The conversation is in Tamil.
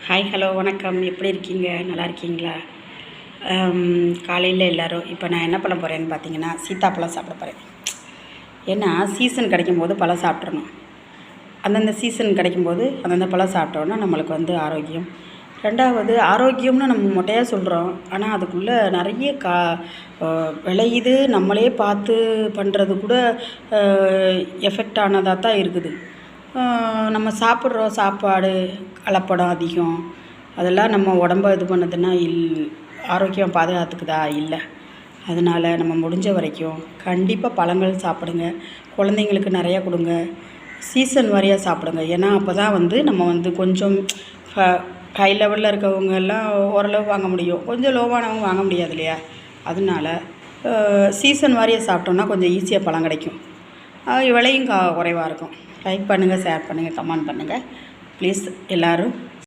ஹாய் ஹலோ வணக்கம். எப்படி இருக்கீங்க? நல்லா இருக்கீங்களா? காலையில் எல்லோரும் இப்போ நான் என்ன பண்ண போகிறேன்னு பார்த்தீங்கன்னா, சீத்தாப்பழம் சாப்பிட போகிறேன். ஏன்னா சீசன் கிடைக்கும்போது பழம் சாப்பிட்றணும். அந்தந்த சீசன் கிடைக்கும்போது அந்தந்த பழம் சாப்பிட்டோன்னா நம்மளுக்கு வந்து ஆரோக்கியம். ரெண்டாவது, ஆரோக்கியம்னு நம்ம மொட்டையாக சொல்கிறோம். ஆனால் அதுக்குள்ளே நிறைய விளையுது. நம்மளே பார்த்து பண்ணுறது கூட எஃபெக்ட் ஆனதாக தான் இருக்குது. நம்ம சாப்பிட்ற சாப்பாடு கலப்படம் அதிகம். அதெல்லாம் நம்ம உடம்ப இது பண்ணுதுன்னா ஆரோக்கியம் பாதுகாத்துக்குதா? இல்லை. அதனால் நம்ம முடிஞ்ச வரைக்கும் கண்டிப்பாக பழங்கள் சாப்பிடுங்க. குழந்தைங்களுக்கு நிறையா கொடுங்க. சீசன் வாரியாக சாப்பிடுங்க. ஏன்னா அப்போ தான் வந்து நம்ம வந்து கொஞ்சம் ஹை லெவலில் இருக்கவங்க எல்லாம் ஓரளவு வாங்க முடியும். கொஞ்சம் லோவானவங்க வாங்க முடியாது இல்லையா? அதனால சீசன் வாரியாக சாப்பிட்டோன்னா கொஞ்சம் ஈஸியாக பழம் கிடைக்கும். விலையும் குறைவாக இருக்கும். லைக் பண்ணுங்கள், ஷேர் பண்ணுங்கள், கமெண்ட் பண்ணுங்கள். ப்ளீஸ் எல்லோரும்